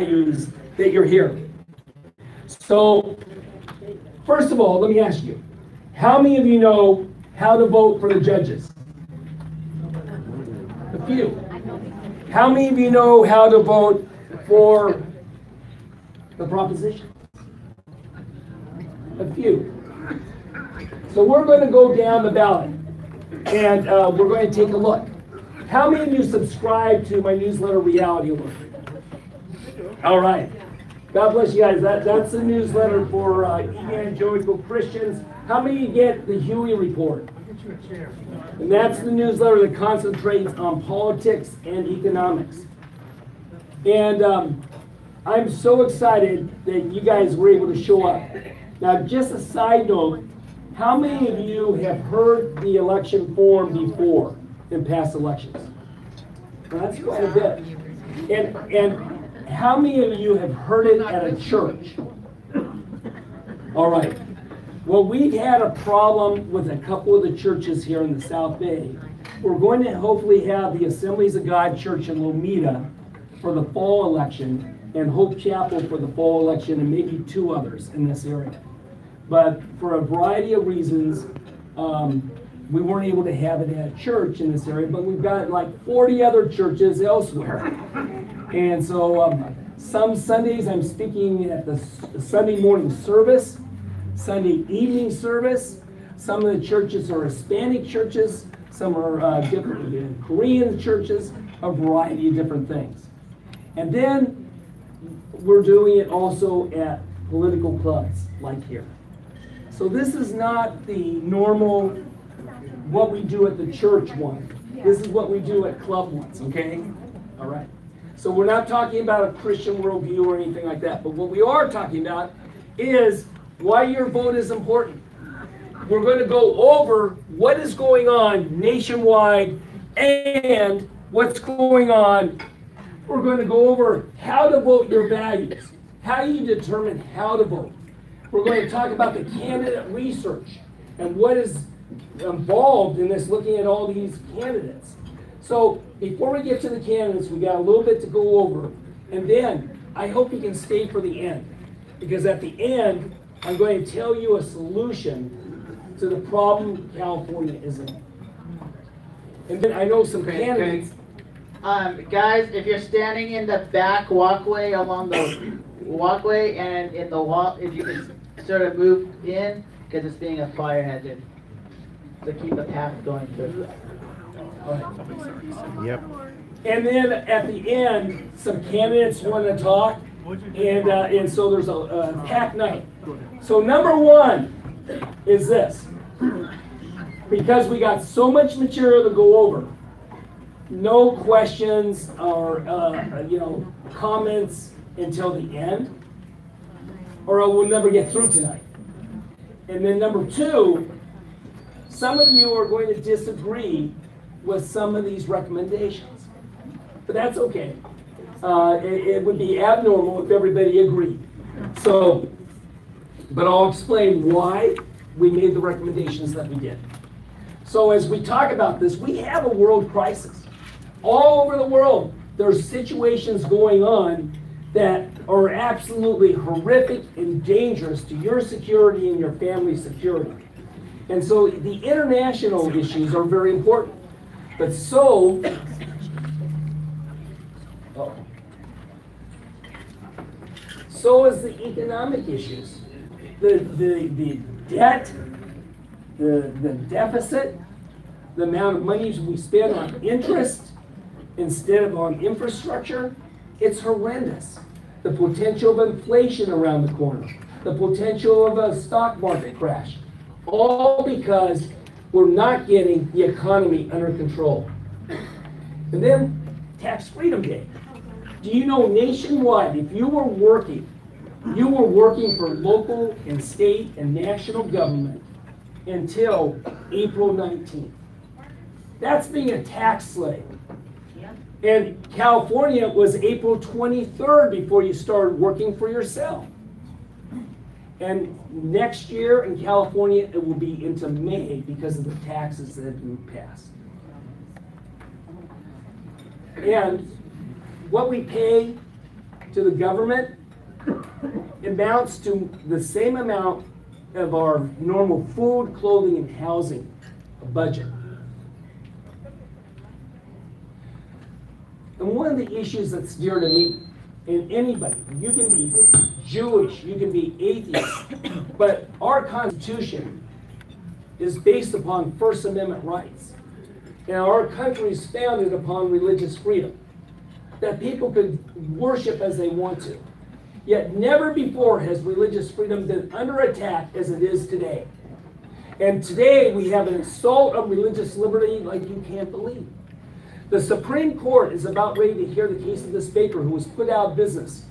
values that you're here. So, first of all, let me ask you, how many of you know how to vote for the judges? A few. How many of you know how to vote for the proposition? A few. So we're going to go down the ballot, and we're going to take a look. How many of you subscribe to my newsletter, Reality Alert? All right. God bless you guys. That's the newsletter for evangelical Christians. How many get the Huey report? And that's the newsletter that concentrates on politics and economics. And I'm so excited that you guys were able to show up. Now, just a side note, how many of you have heard the election form before in past elections? Well, that's quite a bit. And how many of you have heard it at a church? All right. Well, we've had a problem with a couple of the churches here in the South Bay. We're going to hopefully have the Assemblies of God Church in Lomita for the fall election and Hope Chapel for the fall election and maybe two others in this area. But for a variety of reasons, we weren't able to have it at church in this area, but we've got like 40 other churches elsewhere. And so some Sundays I'm speaking at the Sunday morning service, Sunday evening service. Some of the churches are Hispanic churches, some are different Korean churches, a variety of different things. And then we're doing it also at political clubs like here. So this is not the normal, what we do at the church one. This is what we do at club ones, okay? All right. So we're not talking about a Christian worldview or anything like that, but what we are talking about is why your vote is important. We're going to go over what is going on nationwide and what's going on. We're going to go over how to vote your values, how you determine how to vote. We're going to talk about the candidate research and what is involved in this, looking at all these candidates. So before we get to the candidates, we got a little bit to go over. And then I hope you can stay for the end, because at the end, I'm going to tell you a solution to the problem California is in. And then I know some candidates. Guys, if you're standing in the back walkway along the walkway and in the wall, if you can sort of move in, because it's being a fire hazard. So keep the path going through. Yep. And then at the end, some candidates want to talk, and so there's a packed night. So number one is this. Because we got so much material to go over, no questions or comments until the end, or we'll never get through tonight. And then number two, some of you are going to disagree with some of these recommendations, but that's okay. It would be abnormal if everybody agreed. So, but I'll explain why we made the recommendations that we did. So as we talk about this, we have a world crisis. All over the world, there's situations going on that are absolutely horrific and dangerous to your security and your family's security. And so the international issues are very important. But so is the economic issues. The debt, the deficit, the amount of money we spend on interest instead of on infrastructure, it's horrendous. The potential of inflation around the corner, the potential of a stock market crash, all because we're not getting the economy under control. And then Tax Freedom Day. Do you know nationwide, if you were working for local and state and national government until April 19th. That's being a tax slave. And California was April 23rd before you started working for yourself. And next year in California, it will be into May because of the taxes that have been passed. And what we pay to the government amounts to the same amount of our normal food, clothing, and housing budget. And one of the issues that's dear to me, and anybody, you can be Jewish, you can be atheist, but our Constitution is based upon First Amendment rights. And our country is founded upon religious freedom, that people could worship as they want to. Yet never before has religious freedom been under attack as it is today. And today we have an assault of religious liberty like you can't believe. The Supreme Court is about ready to hear the case of this baker who was put out of business.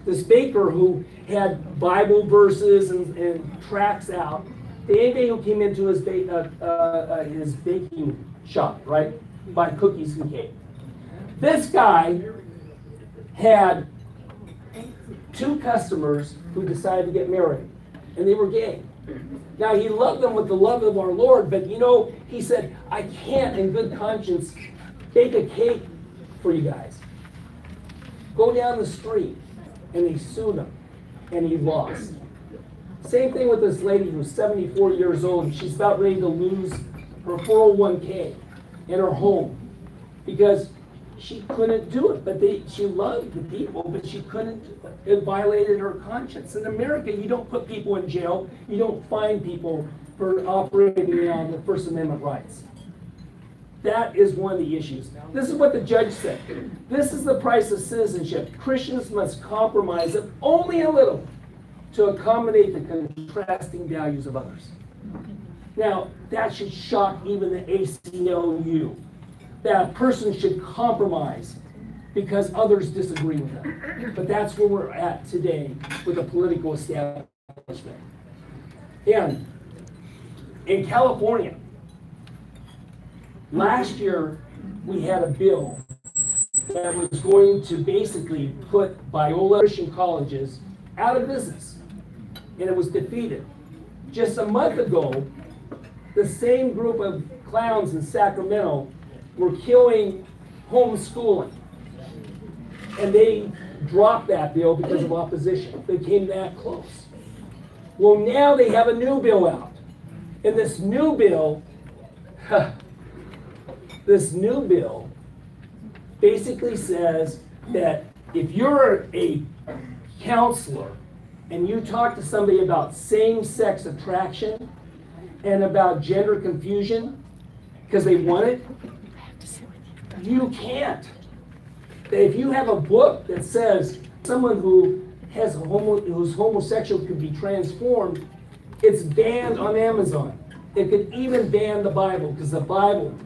This baker who had Bible verses and tracts out. Anybody who came into his baking shop, right, buy cookies and cake. This guy had 2 customers who decided to get married, and they were gay. Now, he loved them with the love of our Lord, but you know, he said, I can't in good conscience bake a cake for you guys. Go down the street, and they sued him, and he lost. Same thing with this lady who's 74 years old, and she's about ready to lose her 401k and her home because she couldn't do it. But she loved the people, but she couldn't do it. It violated her conscience. In America, you don't put people in jail. You don't fine people for operating on the First Amendment rights. That is one of the issues. This is what the judge said. This is the price of citizenship. Christians must compromise it only a little to accommodate the contrasting values of others. Now, that should shock even the ACLU. That a person should compromise because others disagree with them. But that's where we're at today with the political establishment. And in California, last year we had a bill that was going to basically put Biola Christian colleges out of business. And it was defeated. Just a month ago, the same group of clowns in Sacramento were killing homeschooling. And they dropped that bill because of opposition. They came that close. Well, now they have a new bill out. And this new bill basically says that if you're a counselor and you talk to somebody about same-sex attraction and about gender confusion because they want it, you can't. If you have a book that says someone who who's homosexual could be transformed, it's banned on Amazon. It could even ban the Bible because the Bible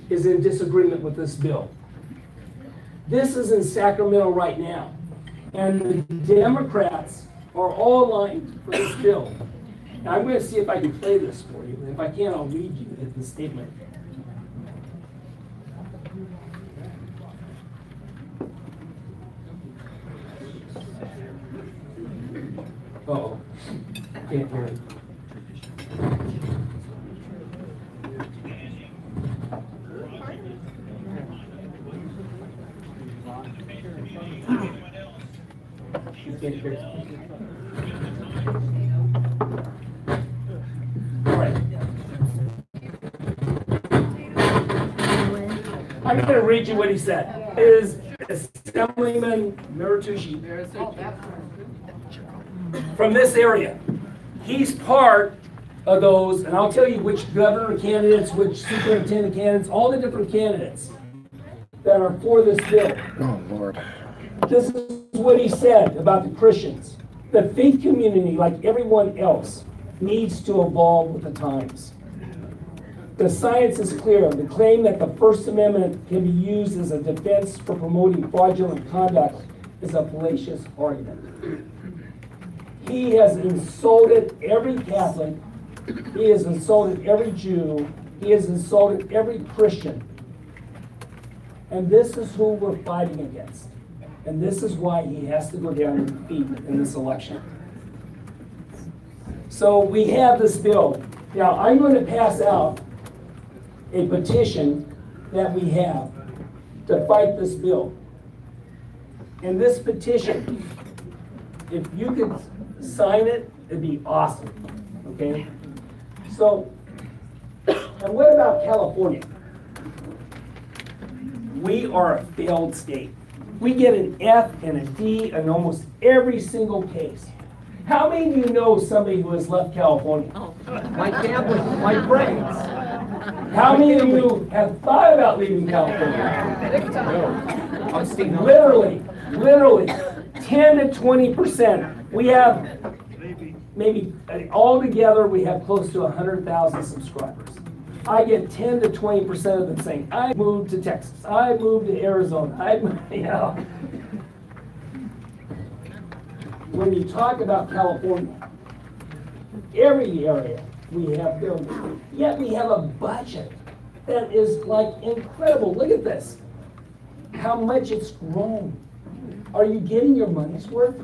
is in disagreement with this bill. This is in Sacramento right now. And the Democrats are all aligned for this bill. Now, I'm going to see if I can play this for you. If I can, I'll read you the statement. Uh-oh. Can't hear it. You can't hear it. All right. I'm going to read you what he said. It is Assemblyman Martucci from this area. He's part of those, and I'll tell you which governor candidates, which superintendent candidates, all the different candidates that are for this bill. Oh, Lord. This is what he said about the Christians. The faith community, like everyone else, needs to evolve with the times. The science is clear. The claim that the First Amendment can be used as a defense for promoting fraudulent conduct is a fallacious argument. He has insulted every Catholic. He has insulted every Jew. He has insulted every Christian. And this is who we're fighting against. And this is why he has to go down and defeat in this election. So we have this bill. Now, I'm going to pass out a petition that we have to fight this bill. And this petition, if you could sign it, it'd be awesome, okay? So, and what about California? We are a failed state. We get an F and a D in almost every single case. How many of you know somebody who has left California? My family, my friends. How many of you have thought about leaving California? I'm staying home. Literally, 10 to 20%. We have maybe altogether we have close to 100,000 subscribers. I get 10 to 20% of them saying, I moved to Texas, I moved to Arizona, you know. When you talk about California, every area we have buildings, yet we have a budget that is like incredible. Look at this, how much it's grown. Are you getting your money's worth?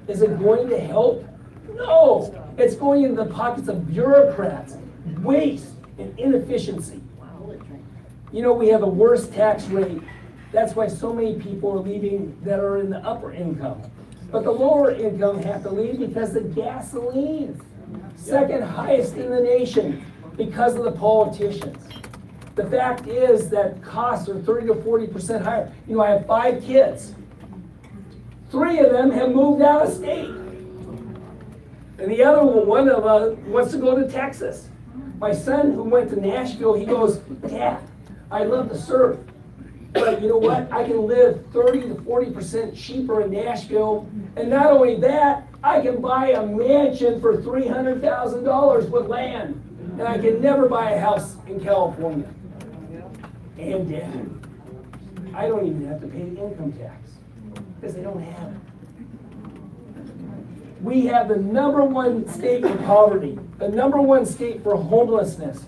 Is it going to help? No, it's going into the pockets of bureaucrats, waste, and inefficiency. You know, we have the worst tax rate. That's why so many people are leaving that are in the upper income. But the lower income have to leave because the gasoline, second highest in the nation because of the politicians. The fact is that costs are 30 to 40% higher. You know, I have 5 kids. 3 of them have moved out of state. And the other one of wants to go to Texas. My son who went to Nashville, he goes, Dad, I love to surf. But you know what? I can live 30 to 40% cheaper in Nashville. And not only that, I can buy a mansion for $300,000 with land. And I can never buy a house in California. And Dad, I don't even have to pay the income tax because they don't have it. We have the #1 state for poverty, the #1 state for homelessness,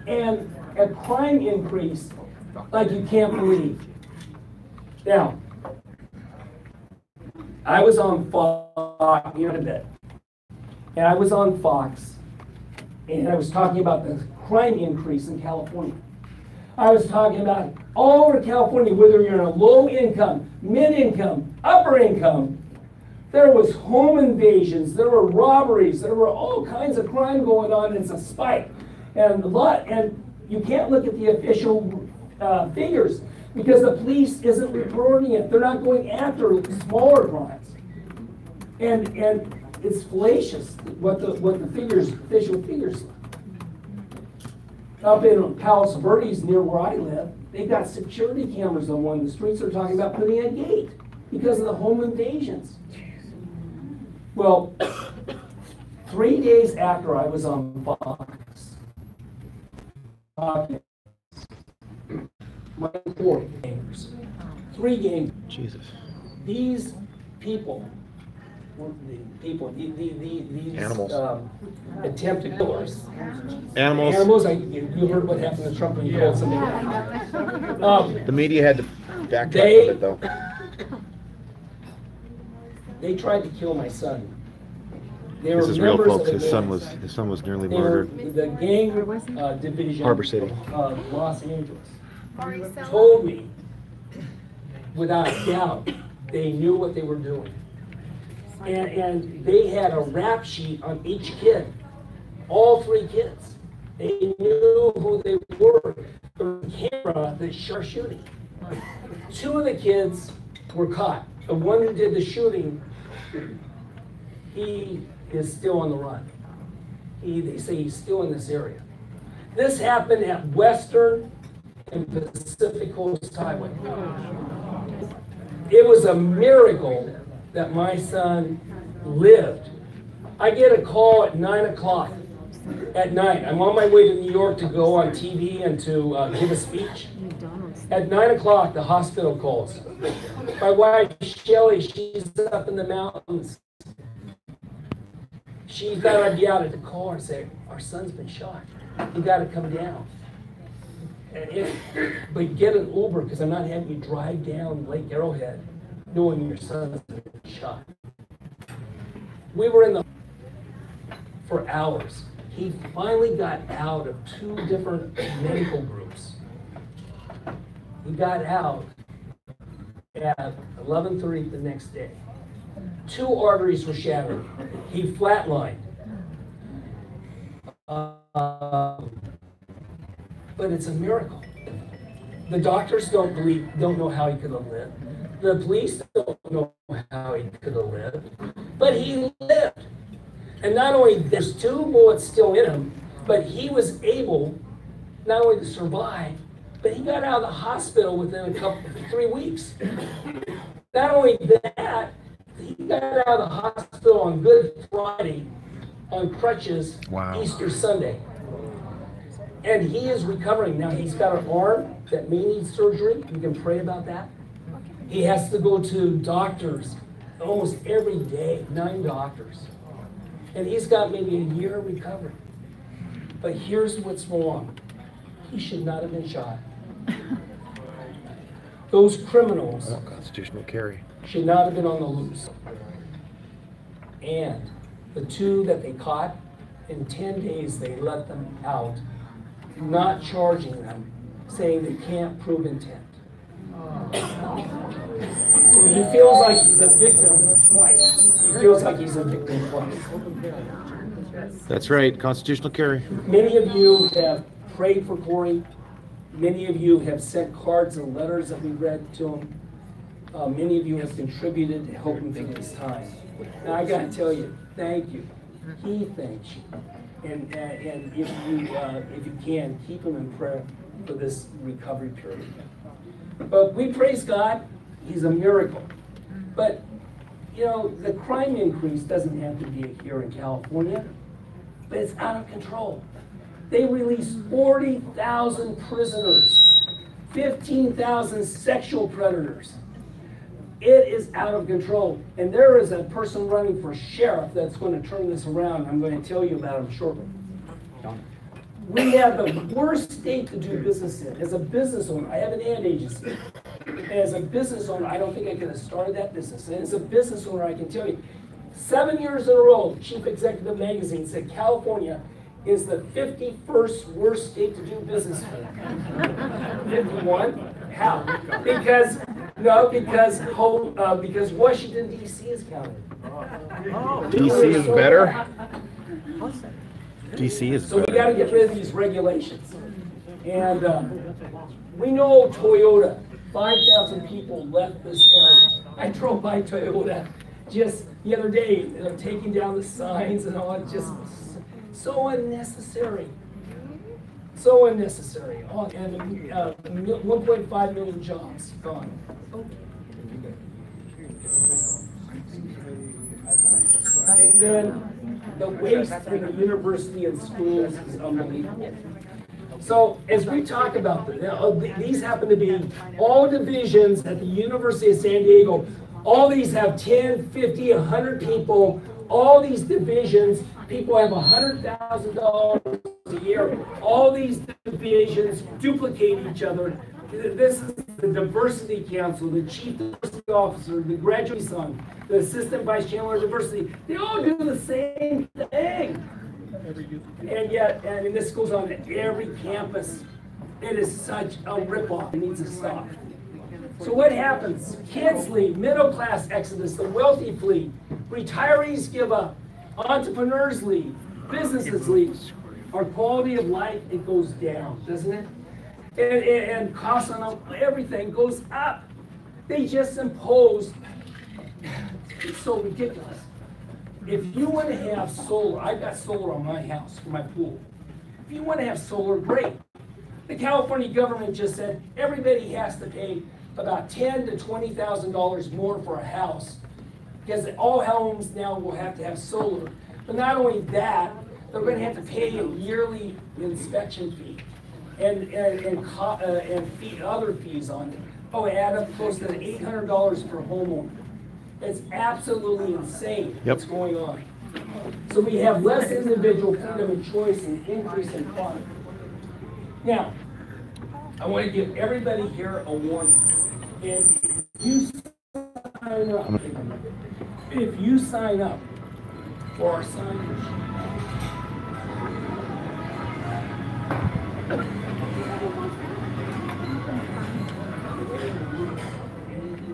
and a crime increase like you can't believe. Now, I was on Fox, you know, a bit, and I was on Fox, and I was talking about the crime increase in California. I was talking about all over California, whether you're in a low income, mid income, upper income, there was home invasions, there were robberies, there were all kinds of crime going on. It's a spike, and you can't look at the official figures because the police isn't reporting it. They're not going after smaller crimes, and it's fallacious what the official figures. Up in Palos Verdes, near where I live, they've got security cameras on one of the streets. They're talking about putting a gate because of the home invasions. Well, 3 days after I was on Fox, my 4 gamers, 3 games. Jesus. These people, these Animals. Attempted killers. Animals. Animals. You heard what happened to Trump when he called somebody. The media had to backtrack a bit, though. They tried to kill my son. This is real, folks. His son was nearly murdered. The gang division Harbor City. of Los Angeles told me, without a doubt, they knew what they were doing. And they had a rap sheet on each kid, all 3 kids. They knew who they were. The camera that shot shooting. 2 of the kids were caught. The one who did the shooting, he is still on the run. They say he's still in this area. This happened at Western and Pacific Coast Highway. It was a miracle that my son lived. I get a call at 9 o'clock at night. I'm on my way to New York to go on TV and to give a speech. At 9 o'clock, the hospital calls. My wife, Shelly, she's up in the mountains. She's got to be out at the car and say, our son's been shot. You got to come down. But get an Uber because I'm not having you drive down Lake Arrowhead knowing your son's been shot. We were in the for hours. He finally got out of 2 different medical groups. He got out, at 11:30 the next day. 2 arteries were shattered. He flatlined. But it's a miracle. The doctors don't know how he could have lived. The police don't know how he could have lived. But he lived. And not only there's 2 bullets still in him, but he was able not only to survive, but he got out of the hospital within 3 weeks. Not only that, he got out of the hospital on Good Friday on crutches. Wow. Easter Sunday. And he is recovering. Now he's got an arm that may need surgery. You can pray about that. He has to go to doctors almost every day, 9 doctors. And he's got maybe a year of recovery. But here's what's wrong. He should not have been shot. Those criminals Constitutional carry. should not have been on the loose. And the 2 that they caught, in 10 days they let them out, not charging them, saying they can't prove intent. So he feels like he's a victim twice. He feels like he's a victim twice. That's right. Constitutional carry. Many of you have prayed for Corey. Many of you have sent cards and letters that we read to him. Many of you have contributed to help him through this time. Now I got to tell you, thank you. He thanks you. And if you can, keep him in prayer for this recovery period. But we praise God. He's a miracle. But, you know, the crime increase doesn't have to be here in California, but it's out of control. They released 40,000 prisoners, 15,000 sexual predators. It is out of control. And there is a person running for sheriff that's going to turn this around. I'm going to tell you about him shortly. We have the worst state to do business in. As a business owner, I have an ad agency. And as a business owner, I don't think I could have started that business. And as a business owner, I can tell you, 7 years in a row, Chief Executive Magazine said California is the 51st worst state to do business in. 51? How? Because Washington, D.C. is counted. DC is better. DC is So we better. got to get rid of these regulations. And we know Toyota, 5,000 people left this area. I drove by Toyota just the other day. They're taking down the signs and all. It's just so unnecessary. So unnecessary. Oh, and 1.5 million jobs gone. And then the waste in the university and schools is unbelievable. So as we talk about this, these happen to be all divisions at the University of San Diego. All these have 10, 50, 100 people. All these divisions, people have $100,000 a year. All these divisions duplicate each other. This is the diversity council, the chief diversity officer, the graduate son, the assistant vice chancellor of diversity. They all do the same thing. And yet, and this goes on at every campus. It is such a ripoff. It needs to stop. So what happens? Kids leave, middle class exodus, the wealthy flee, retirees give up, entrepreneurs leave, businesses leave. Our quality of life, it goes down, doesn't it? And costs on everything goes up. They just impose, it's so ridiculous. If you want to have solar, I've got solar on my house for my pool. If you want to have solar, great. The California government just said everybody has to pay about $10,000 to $20,000 more for a house because all homes now will have to have solar. But not only that, they're going to have to pay a yearly inspection fee and other fees on it. Oh, add up close to $800 per homeowner. It's absolutely insane what's going on. So we have less individual freedom and choice and increase in crime. Now, I want to give everybody here a warning. If you sign up for our signage,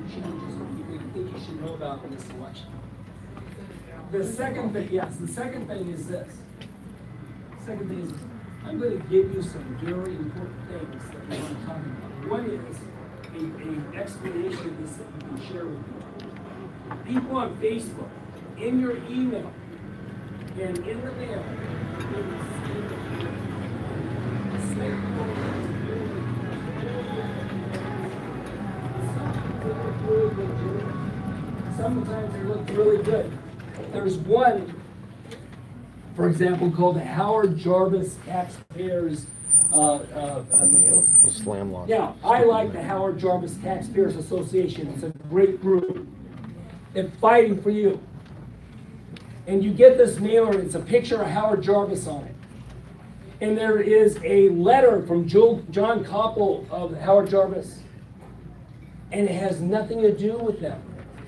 changes or people you think you should know about in this election. The second thing, the second thing is this. Second thing is, I'm going to give you some very important things that we want to talk about. One is an explanation of this that you can share with people. People on Facebook, in your email, and in the mail, sometimes they look really good. There's one, for example, called the Howard Jarvis Taxpayers Slam launch. Now, I like the Howard Jarvis Taxpayers Association. It's a great group. They're fighting for you. And you get this mailer, it's a picture of Howard Jarvis on it. And there is a letter from John Koppel of Howard Jarvis. And it has nothing to do with them.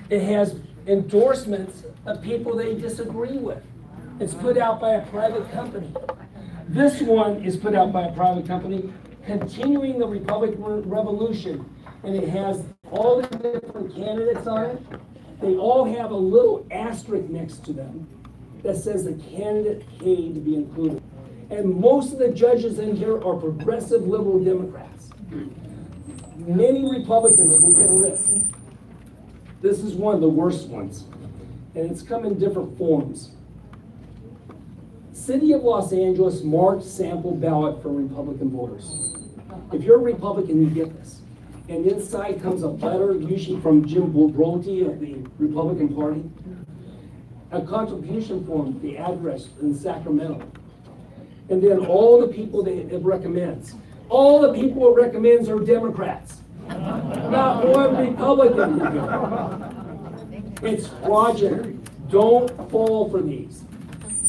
It has endorsements of people they disagree with. It's put out by a private company. This one is put out by a private company, Continuing the Republican Revolution. And it has all the different candidates on it. They all have a little asterisk next to them that says the candidate paid to be included. And most of the judges in here are progressive liberal Democrats. Many Republicans will get a list. This is one of the worst ones. And it's come in different forms. City of Los Angeles marked sample ballot for Republican voters. If you're a Republican, you get this. And inside comes a letter, usually from Jim Brody of the Republican Party, a contribution form, the address in Sacramento, and then all the people that it recommends. All the people it recommends are Democrats. Not one Republican. It's fraudulent. Don't fall for these.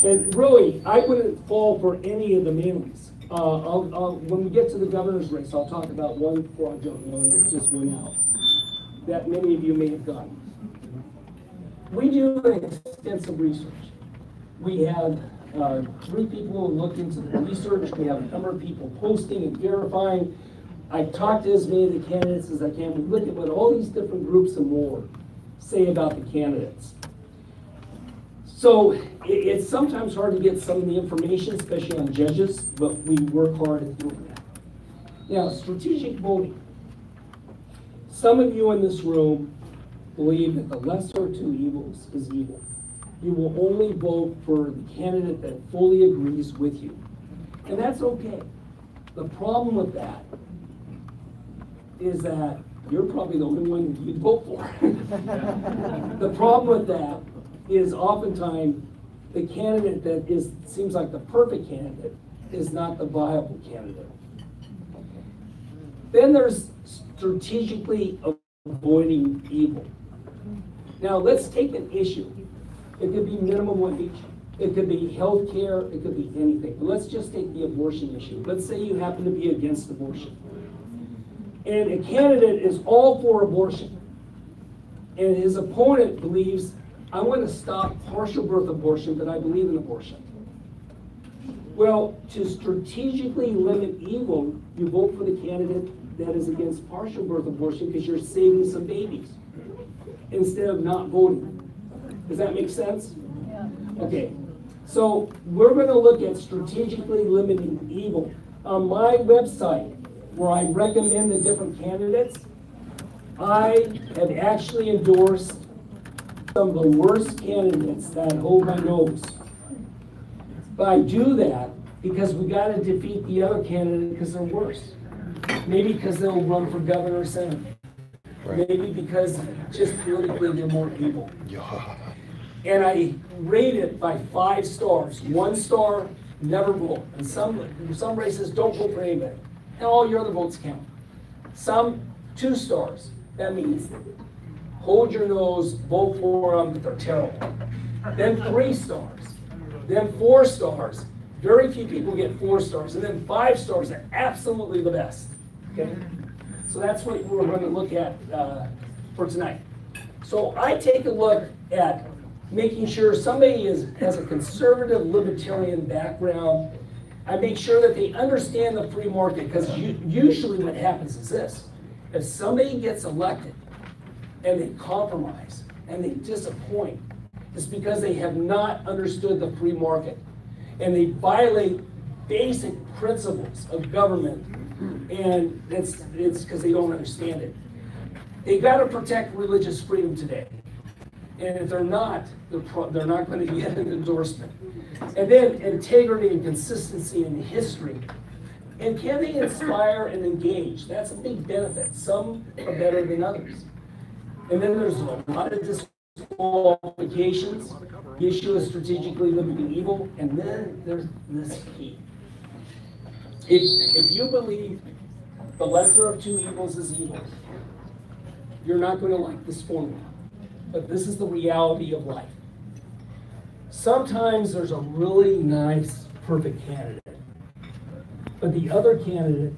And really, I wouldn't fall for any of the mailings. When we get to the governor's race, I'll talk about one fraudulent one that just went out that many of you may have gotten. We do extensive research. We have 3 people who look into the research. We have a number of people posting and verifying. I talk to as many of the candidates as I can. We look at what all these different groups and more say about the candidates. So it's sometimes hard to get some of the information, especially on judges, but we work hard at doing that. Now, strategic voting. Some of you in this room believe that the lesser of 2 evils is evil. You will only vote for the candidate that fully agrees with you. And that's okay. The problem with that is that you're probably the only one you'd vote for. The problem with that is oftentimes the candidate that seems like the perfect candidate is not the viable candidate. Then there's strategically avoiding evil. Now let's take an issue. It could be minimum wage, it could be health care, it could be anything. But let's just take the abortion issue. Let's say you happen to be against abortion. And a candidate is all for abortion. And his opponent believes, I want to stop partial birth abortion, but I believe in abortion. Well, to strategically limit evil, you vote for the candidate that is against partial birth abortion because you're saving some babies instead of not voting. Does that make sense? Yeah. Okay. So we're going to look at strategically limiting evil. On my website, where I recommend the different candidates, I have actually endorsed some of the worst candidates that hold my nose. But I do that because we got to defeat the other candidate because they're worse. Maybe because they'll run for governor or senator. Right. Maybe because just politically they're more evil. Yeah. And I rate it by 5 stars. 1 star, never vote. And some races don't vote for anybody. And all your other votes count. Some 2 stars. That means hold your nose, vote for them, but they're terrible. Then 3 stars. Then 4 stars. Very few people get 4 stars. And then 5 stars are absolutely the best. Okay? So that's what we're going to look at for tonight. So I take a look at making sure somebody has a conservative libertarian background. I make sure that they understand the free market, because usually what happens is this. If somebody gets elected, and they compromise and they disappoint, it's because they have not understood the free market, and they violate basic principles of government, and it's because they don't understand it. They got to protect religious freedom today, and if they're not going to get an endorsement. And then integrity and consistency in history. And can they inspire and engage? That's a big benefit. Some are better than others. And then there's a lot of disqualifications. The issue is strategically limiting evil. And then there's this key. If you believe the lesser of two evils is evil, you're not going to like this formula. But this is the reality of life. Sometimes there's a really nice, perfect candidate. But the other candidate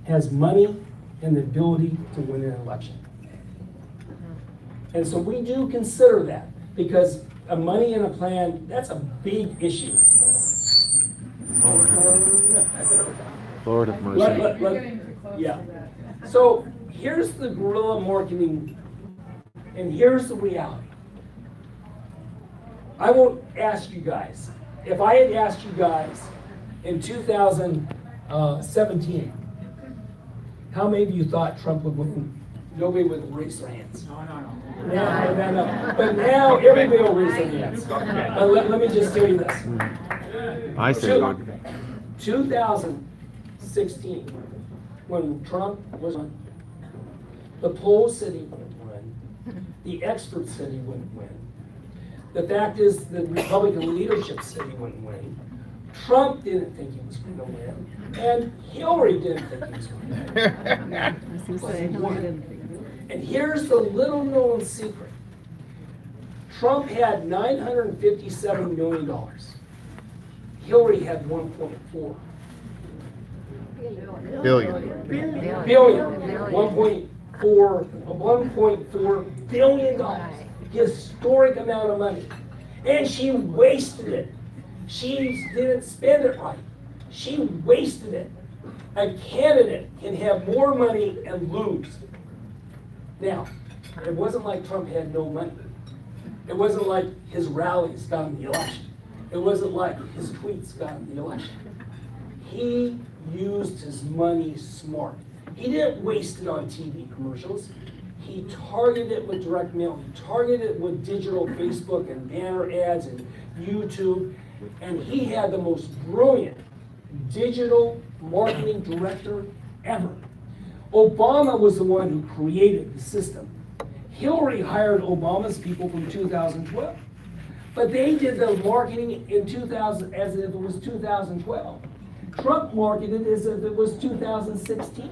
has money and the ability to win an election. And so we do consider that, because a money and a plan, that's a big issue. Lord of mercy. Yeah. So here's the guerrilla marketing, and here's the reality. I won't ask you guys. If I had asked you guys in 2017, how many of you thought Trump would win? Nobody would raise their hands. No. But now everybody will raise their hands. Let me just tell you this. I say one. 2016, when Trump was on, the polls said he wouldn't win. The experts said he wouldn't win. The fact is, the Republican leadership said he wouldn't win. Trump didn't think he was going to win, and Hillary didn't think he was going to win. And here's the little known secret. Trump had $957 million. Hillary had 1.4 billion. 1.4 billion dollars. Historic amount of money. And she wasted it. She didn't spend it right. She wasted it. A candidate can have more money and lose. Now, it wasn't like Trump had no money. It wasn't like his rallies got him the election. It wasn't like his tweets got him the election. He used his money smart. He didn't waste it on TV commercials. He targeted it with direct mail. He targeted it with digital Facebook and banner ads and YouTube. And he had the most brilliant digital marketing director ever. Obama was the one who created the system. Hillary hired Obama's people from 2012. But they did the marketing in 2000 as if it was 2012. Trump marketed as if it was 2016.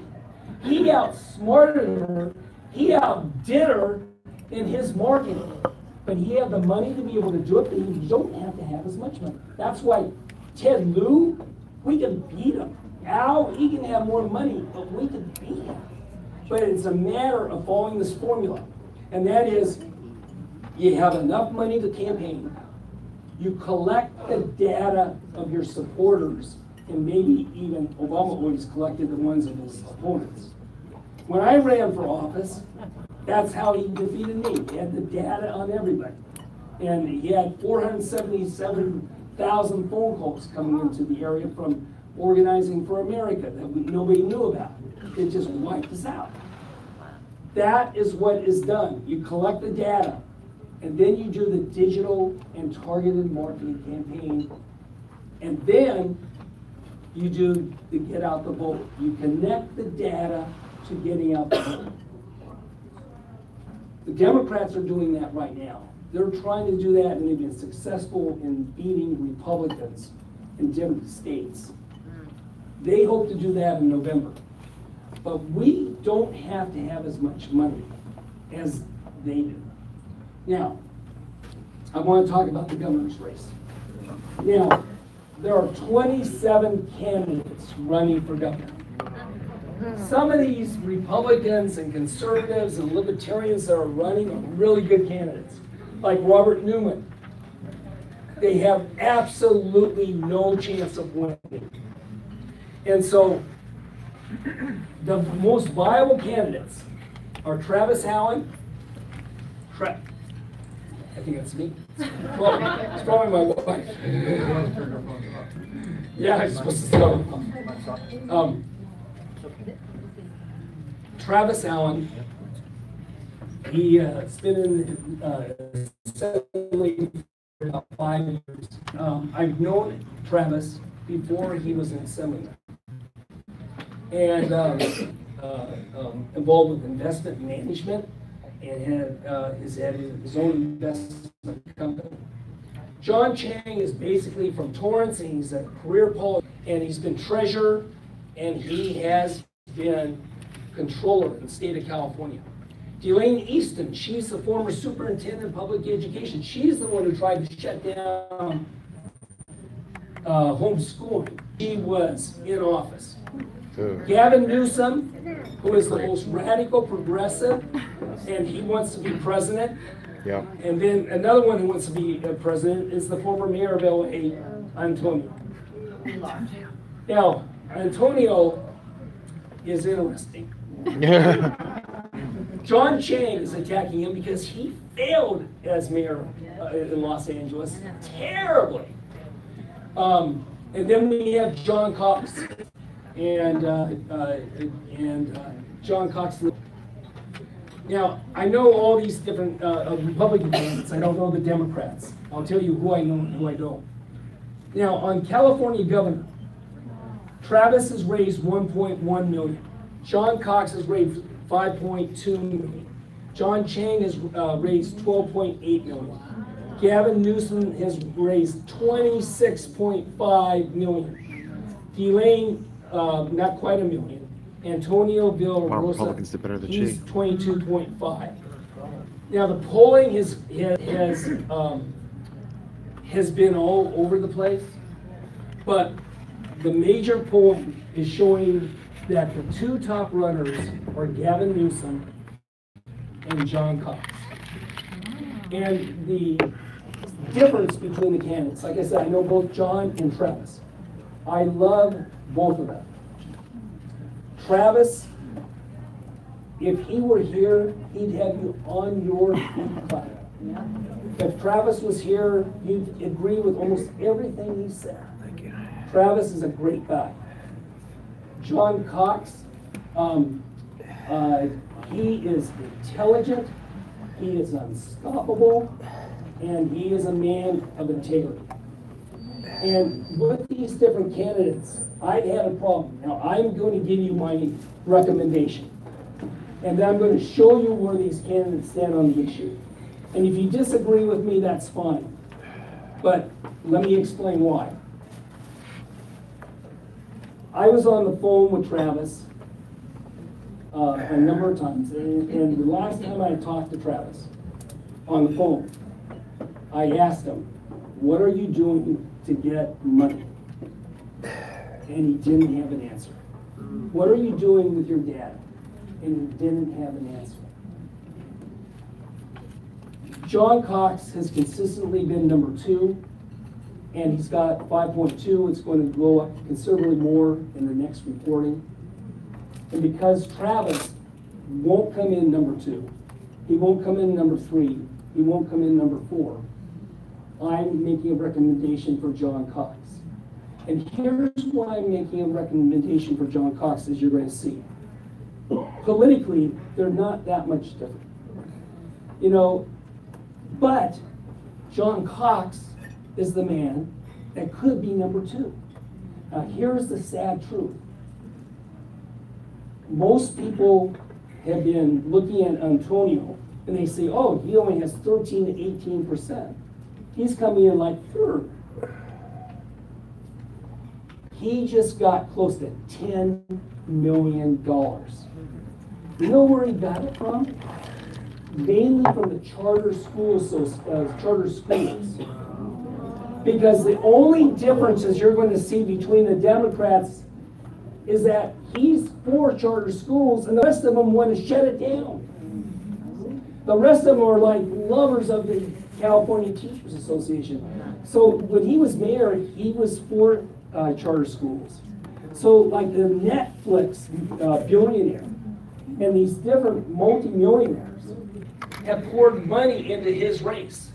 He outsmarted her. He outdid her in his marketing. But he had the money to be able to do it, but you don't have to have as much money. That's why Ted Lieu, we can beat him. Al, he can have more money, but we can beat him. But it's a matter of following this formula. And that is, you have enough money to campaign. You collect the data of your supporters, and maybe even Obama always collected the ones of his opponents. When I ran for office, that's how he defeated me. He had the data on everybody. And he had 477,000 phone calls coming into the area from Organizing for America that nobody knew about. It just wiped us out. That is what is done. You collect the data, and then you do the digital and targeted marketing campaign, and then you do the get out the vote. You connect the data to getting out the vote. The Democrats are doing that right now. They're trying to do that, and they've been successful in beating Republicans in different states. They hope to do that in November. But we don't have to have as much money as they do. Now, I want to talk about the governor's race. Now, there are 27 candidates running for governor. Some of these Republicans and conservatives and libertarians that are running are really good candidates, like Robert Newman. They have absolutely no chance of winning. And so, the most viable candidates are Travis Allen, I think that's me. It's probably my wife. Yeah, I'm supposed to start. Travis Allen, he's been in Assembly for about 5 years. I've known Travis before he was an Assemblyman. And involved with investment management, and has had his own investment company. John Chang is basically from Torrance, and he's a career politician, and he's been treasurer, and he has been controller in the state of California. Delane Easton, she's the former superintendent of public education. She's the one who tried to shut down homeschooling. She was in office. Gavin Newsom, who is the most radical progressive, and he wants to be president. Yeah. And then another one who wants to be president is the former mayor of LA, Antonio. Now, Antonio is interesting. John Chang is attacking him because he failed as mayor in Los Angeles terribly. And then we have John Cox. And John Cox. Now, I know all these different Republican candidates. I don't know the Democrats. I'll tell you who I know and who I don't. Now, on California governor, Travis has raised 1.1 million. John Cox has raised 5.2 million. John Chang has raised 12.8 million. Gavin Newsom has raised 26.5 million. Delane, not quite $1 million. Antonio Villarosa, he's 22.5. Now the polling has been all over the place, but the major polling is showing that the two top runners are Gavin Newsom and John Cox. And the difference between the candidates, like I said, I know both John and Travis. I love both of them. Travis, if he were here, he'd have you on your feet clapping. If Travis was here, you'd agree with almost everything he said. Travis is a great guy. John Cox, he is intelligent, he is unstoppable, and he is a man of integrity. And with these different candidates, I had a problem. Now, I'm going to give you my recommendation. And then I'm going to show you where these candidates stand on the issue. And if you disagree with me, that's fine. But let me explain why. I was on the phone with Travis a number of times. And the last time I talked to Travis on the phone, I asked him, what are you doing to get money? And he didn't have an answer. What are you doing with your dad? And he didn't have an answer. John Cox has consistently been number 2, and he's got 5.2. It's going to go up considerably more in the next reporting. And because Travis won't come in number 2, he won't come in number 3, he won't come in number 4, I'm making a recommendation for John Cox. And here's why I'm making a recommendation for John Cox, as you're going to see. Politically, they're not that much different. You know, but John Cox is the man that could be number 2. Now, here's the sad truth. Most people have been looking at Antonio, and they say, oh, he only has 13 to 18%. He's coming in like 3rd. He just got close to $10 million. You know where he got it from? Mainly from the charter schools. Because the only differences you're going to see between the Democrats is that he's for charter schools and the rest of them want to shut it down. The rest of them are like lovers of the California Teachers Association. So when he was mayor, he was for charter schools. So like the Netflix billionaire and these different multi-millionaires, have poured money into his race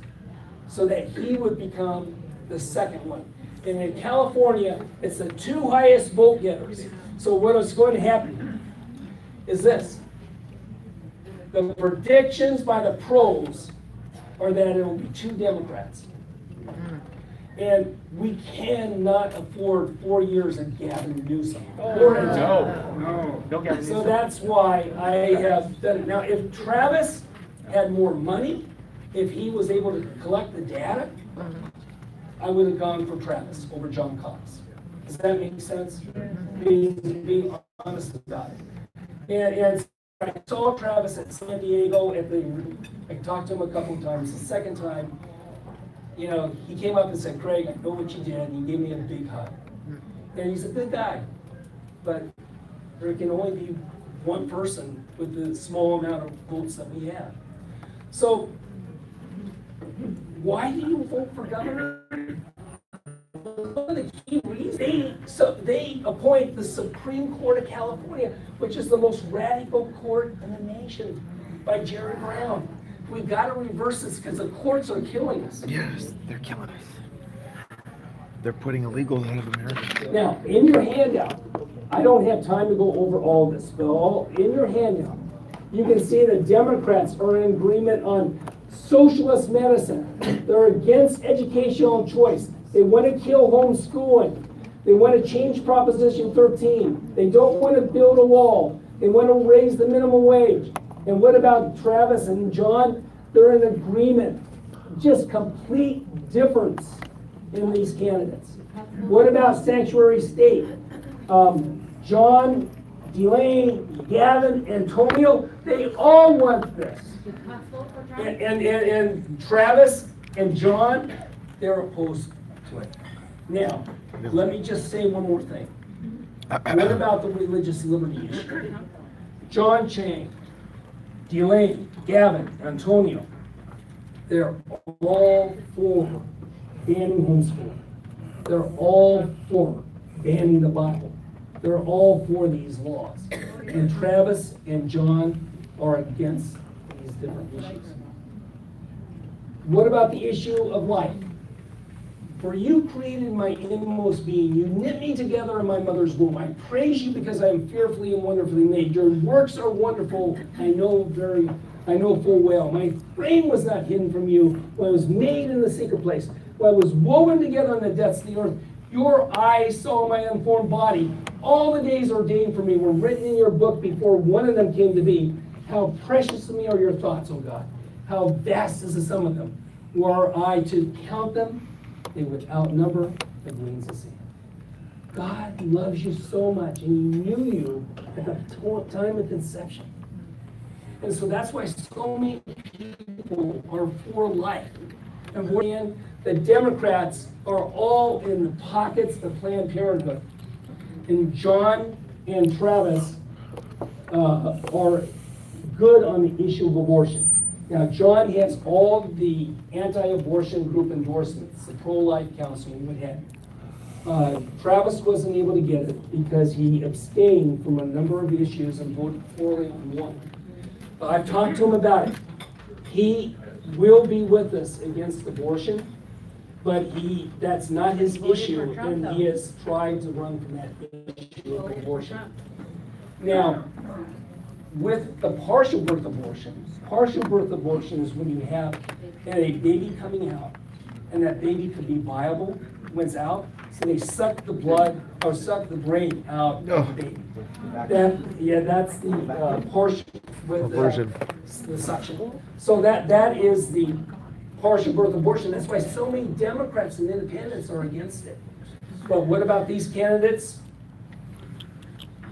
so that he would become the second one. And in California, it's the two highest vote getters. So what is going to happen is this. The predictions by the pros are that it will be two Democrats. And we cannot afford 4 years of Gavin Newsom. No, don't get So that's why I have done it. Now, if Travis had more money, if he was able to collect the data, I would have gone for Travis over John Cox. Does that make sense? Being honest about it. And I saw Travis at San Diego I talked to him a couple of times. The second time, you know, he came up and said, "Craig, I know what you did," and he gave me a big hug. And he's a good guy, but there can only be one person with the small amount of votes that we have. So, why do you vote for governor? One of the key reasons, they appoint the Supreme Court of California, which is the most radical court in the nation, by Jerry Brown. We've got to reverse this because the courts are killing us. Yes, they're killing us. They're putting illegals out of America. Now, in your handout, I don't have time to go over all this, but in your handout, you can see the Democrats are in agreement on socialist medicine. They're against educational choice. They want to kill homeschooling. They want to change Proposition 13. They don't want to build a wall. They want to raise the minimum wage. And what about Travis and John? They're in agreement. Just complete difference in these candidates. What about sanctuary state? John, Delane, Gavin, Antonio, they all want this. And Travis and John, they're opposed to it. Now, let me just say one more thing. What about the religious liberty issue? John Chang, Delane, Gavin, Antonio, they're all for banning homeschooling. They're all for banning the Bible. They're all for these laws. And Travis and John are against these different issues. What about the issue of life? For you created my inmost being. You knit me together in my mother's womb. I praise you because I am fearfully and wonderfully made. Your works are wonderful. I know full well. My frame was not hidden from you when I was made in the secret place. When I was woven together in the depths of the earth, your eyes saw my unformed body. All the days ordained for me were written in your book before one of them came to be. How precious to me are your thoughts, O God. How vast is the sum of them. Were I to count them, they would outnumber the grains of sand. God loves you so much, and He knew you at the time of conception. And so that's why so many people are for life. And the Democrats are all in the pockets of Planned Parenthood. And John and Travis are good on the issue of abortion. Now, John has all the anti-abortion group endorsements, the pro-life counseling, what have you. Travis wasn't able to get it because he abstained from a number of issues and voted poorly on one. I've talked to him about it. He will be with us against abortion, but that's not his issue, and he has tried to run from that issue of abortion. Now, with the partial birth abortion is when you have a baby coming out, and that baby could be viable when it's out, so they suck the blood or suck the brain out of the baby. That's the partial with the suction. So that is the partial birth abortion. That's why so many Democrats and independents are against it. But what about these candidates?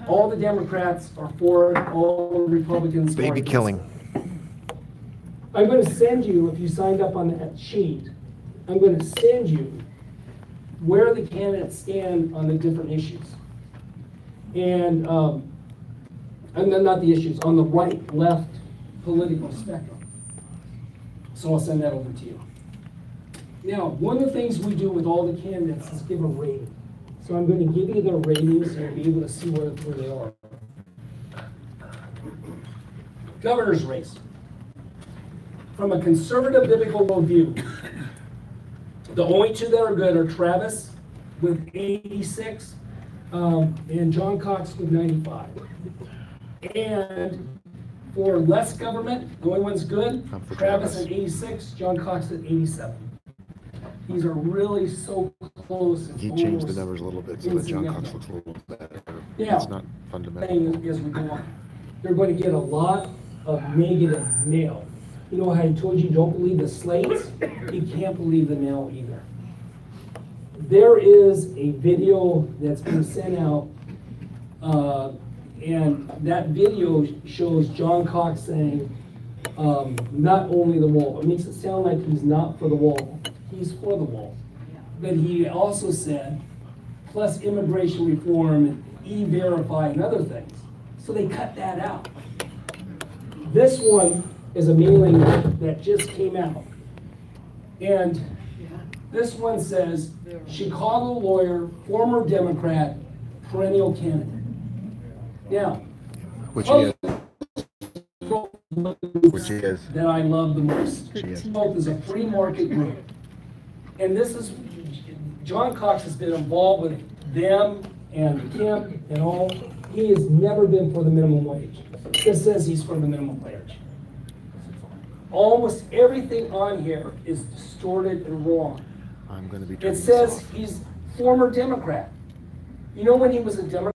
All the Democrats are for it, all the Republicans are Baby against killing. it. I'm going to send you, if you signed up on that sheet, I'm going to send you where the candidates stand on the different issues. And then not the issues, on the right, left political spectrum. So I'll send that over to you. Now, one of the things we do with all the candidates is give a rating. So I'm going to give you their ratings and you'll be able to see where they are. Governor's race. from a conservative biblical worldview, the only two that are good are Travis with 86 and John Cox with 95. And for less government, the only one's good, Travis at 86, John Cox at 87. These are really so close. He changed the numbers a little bit so that John Cox looks a little better. Yeah. It's not fundamental. As we go on, they're going to get a lot of negative mail. You know how I told you don't believe the slates? You can't believe the mail either. There is a video that's been sent out, and that video shows John Cox saying, not only the wall. It makes it sound like he's not for the wall. He's for the wall. But he also said, plus immigration reform, and e-verify, and other things. So they cut that out. This one is a mailing that just came out. And this one says, Chicago lawyer, former Democrat, perennial candidate. Now, Which he is. Which he is. that I love the most. Hope is a free market group. And this is, John Cox has been involved with them and Kemp and all. He has never been for the minimum wage. This says he's for the minimum wage. Almost everything on here is distorted and wrong. I'm going to be It says he's former Democrat. You know when he was a Democrat?